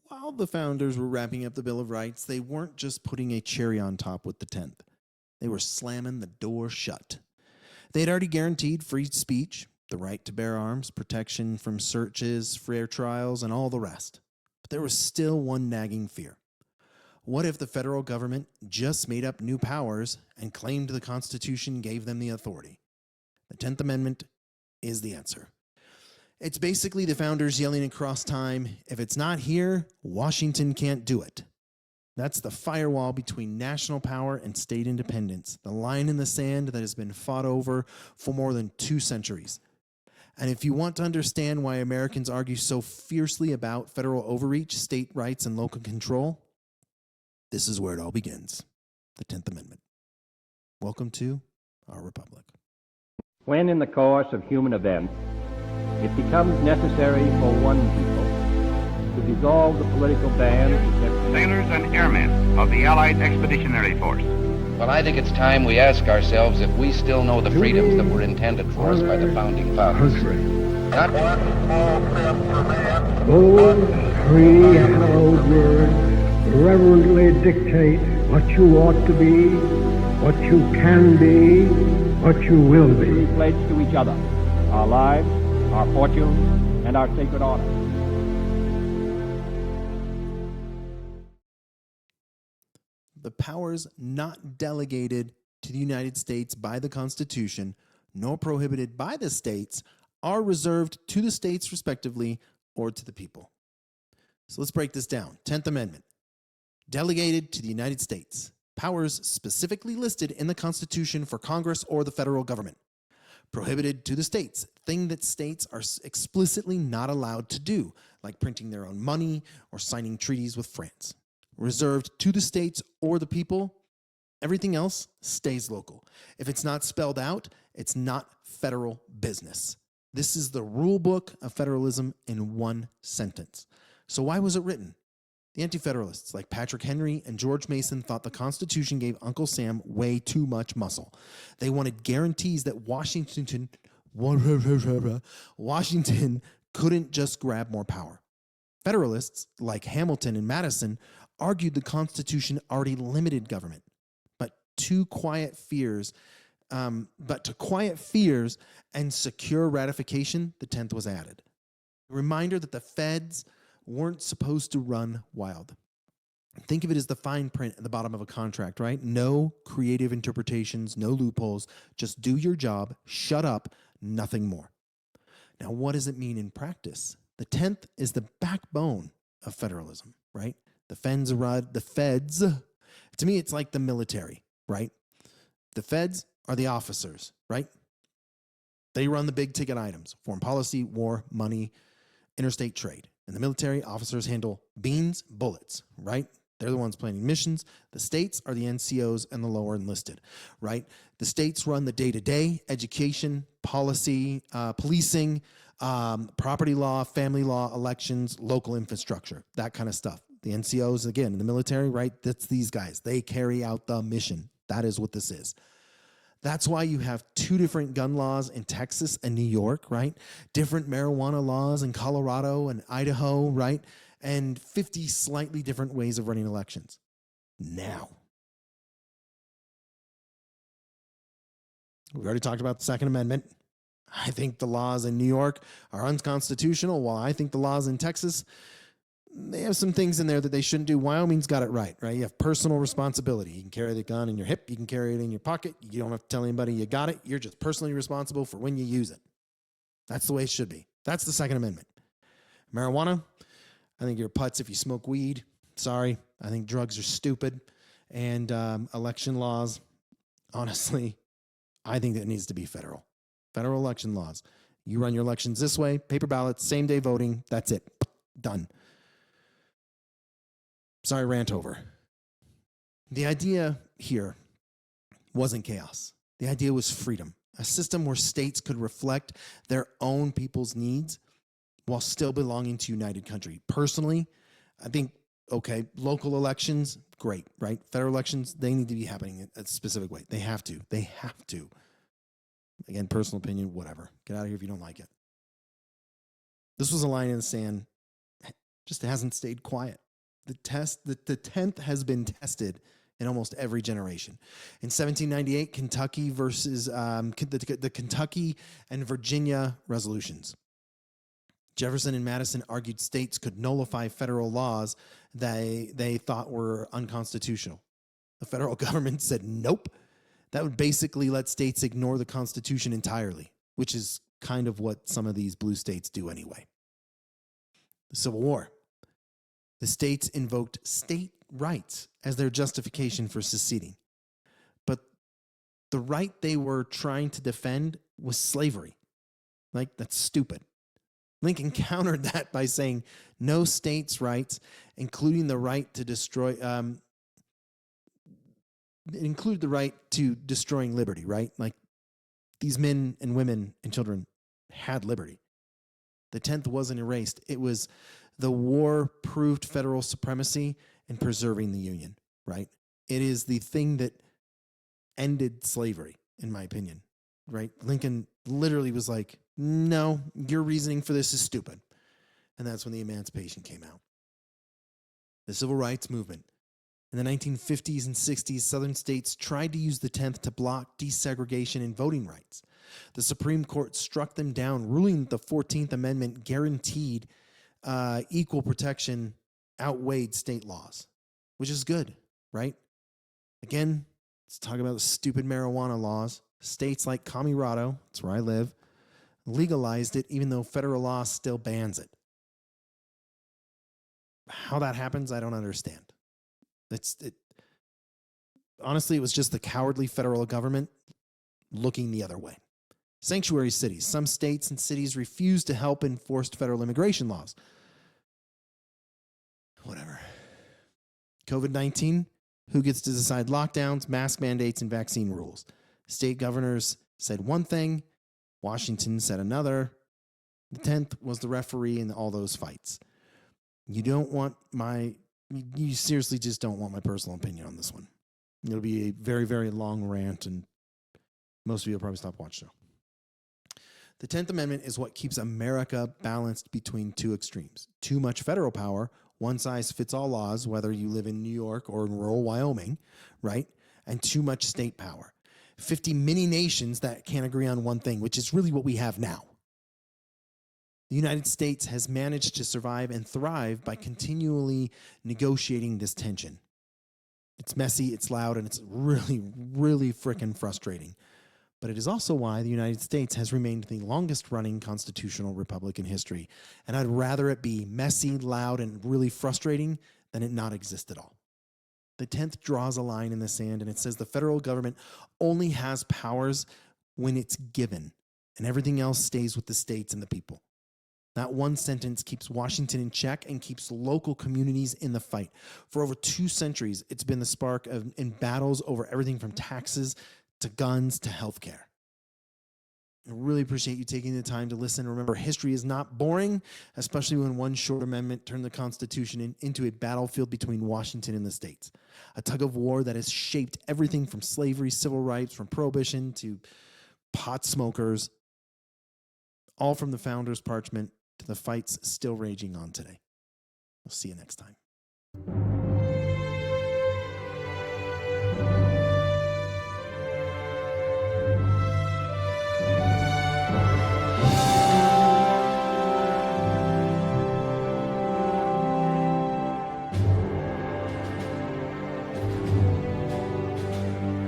While the founders were wrapping up the Bill of Rights, they weren't just putting a cherry on top with the 10th. They were slamming the door shut. They had already guaranteed free speech, the right to bear arms, protection from searches, fair trials, and all the rest. But there was still one nagging fear. What if the federal government just made up new powers and claimed the Constitution gave them the authority? The 10th Amendment is the answer. It's basically the founders yelling across time, if it's not here, Washington can't do it. That's the firewall between national power and state independence, the line in the sand that has been fought over for more than 2 centuries. And if you want to understand why Americans argue so fiercely about federal overreach, state rights, and local control, this is where it all begins, the 10th Amendment. Welcome to our republic. When in the course of human events, it becomes necessary for one people to dissolve the political band, sailors and airmen of the Allied Expeditionary Force. Well, I think it's time we ask ourselves if we still know the freedoms that were intended for us by the founding fathers. Not Those three hallowed words reverently dictate what you ought to be, what you can be, what you will be. we pledge to each other our lives, our fortunes, and our sacred honor. The powers not delegated to the United States by the Constitution, nor prohibited by the states, are reserved to the states respectively or to the people. So let's break this down. 10th Amendment. Delegated to the United States. Powers specifically listed in the Constitution for Congress or the federal government. Prohibited to the states. Thing that states are explicitly not allowed to do, like printing their own money or signing treaties with France. Reserved to the states or the people. Everything else stays local. If it's not spelled out, it's not federal business. This is the rule book of federalism in one sentence. So why was it written? The Anti-Federalists like Patrick Henry and George Mason thought the Constitution gave Uncle Sam way too much muscle. They wanted guarantees that Washington couldn't just grab more power. Federalists like Hamilton and Madison argued the Constitution already limited government, but to quiet fears and secure ratification, the 10th was added. A reminder that the feds weren't supposed to run wild. Think of it as the fine print at the bottom of a contract, right? No creative interpretations, no loopholes. Just do your job, shut up, nothing more. Now, what does it mean in practice? The 10th is the backbone of federalism, right? The feds, to me, it's like the military, right? The feds are the officers, right? They run the big ticket items, foreign policy, war, money, interstate trade. And the military officers handle beans, bullets, right? They're the ones planning missions. The states are the NCOs and the lower enlisted, right? The states run the day-to-day, education, policy, policing, property law, family law, elections, local infrastructure, that kind of stuff. The NCOs, again, in the military, right? That's these guys. They carry out the mission. That is what this is. That's why you have 2 different gun laws in Texas and New York, right? Different marijuana laws in Colorado and Idaho, right? And 50 slightly different ways of running elections. Now, we already talked about the Second Amendment. I think the laws in New York are unconstitutional, while I think the laws in Texas, they have some things in there that they shouldn't do. Wyoming's got it right? You have personal responsibility. You can carry the gun in your hip. You can carry it in your pocket. You don't have to tell anybody you got it. You're just personally responsible for when you use it. That's the way it should be. That's the Second Amendment. Marijuana, I think you're putz if you smoke weed. Sorry. I think drugs are stupid. And election laws, honestly, I think that needs to be federal. Federal election laws. You run your elections this way, paper ballots, same day voting. That's it. Done. Sorry, rant over. The idea here wasn't chaos. The idea was freedom, a system where states could reflect their own people's needs while still belonging to a united country. Personally, I think, okay, local elections, great, right? Federal elections, they need to be happening a specific way. They have to. They have to. Again, personal opinion, whatever. Get out of here if you don't like it. This was a line in the sand Just hasn't stayed quiet. The 10th has been tested in almost every generation. In 1798, Kentucky versus the Kentucky and Virginia resolutions. Jefferson and Madison argued states could nullify federal laws they thought were unconstitutional. The federal government said nope. That would basically let states ignore the Constitution entirely, which is kind of what some of these blue states do anyway. The Civil War. The states invoked state rights as their justification for seceding. But the right they were trying to defend was slavery. Like, that's stupid. Lincoln countered that by saying no states' rights, including the right to include the right to destroying liberty, right? Like, these men and women and children had liberty. The 10th wasn't erased. It was the war proved federal supremacy and preserving the Union, right? It is the thing that ended slavery, in my opinion, right? Lincoln literally was like, no, your reasoning for this is stupid. And that's when the Emancipation came out. The Civil Rights Movement. In the 1950s and 60s, Southern states tried to use the 10th to block desegregation and voting rights. The Supreme Court struck them down, ruling that the 14th Amendment guaranteed equal protection outweighed state laws, which is good, right? Again, let's talk about the stupid marijuana laws. States like Colorado, that's where I live, legalized it even though federal law still bans it. How that happens, I don't understand. Honestly, it was just the cowardly federal government looking the other way. Sanctuary cities. Some states and cities refused to help enforce federal immigration laws. Whatever. COVID-19. Who gets to decide lockdowns, mask mandates, and vaccine rules? State governors said one thing. Washington said another. The 10th was the referee in all those fights. You seriously just don't want my personal opinion on this one. It'll be a very, very long rant, and most of you will probably stop watching now. The 10th Amendment is what keeps America balanced between two extremes. Too much federal power, one-size-fits-all laws, whether you live in New York or in rural Wyoming, right? And too much state power. 50 mini nations that can't agree on one thing, which is really what we have now. The United States has managed to survive and thrive by continually negotiating this tension. It's messy, it's loud, and it's really, really freaking frustrating. But it is also why the United States has remained the longest-running constitutional republic in history. And I'd rather it be messy, loud, and really frustrating than it not exist at all. The 10th draws a line in the sand, and it says the federal government only has powers when it's given, and everything else stays with the states and the people. That one sentence keeps Washington in check and keeps local communities in the fight. For over 2 centuries, it's been the spark in battles over everything from taxes to guns to healthcare. I really appreciate you taking the time to listen. Remember, history is not boring, especially when one short amendment turned the Constitution into a battlefield between Washington and the states. A tug of war that has shaped everything from slavery, civil rights, from prohibition to pot smokers, all from the founders' parchment to the fights still raging on today. We'll see you next time.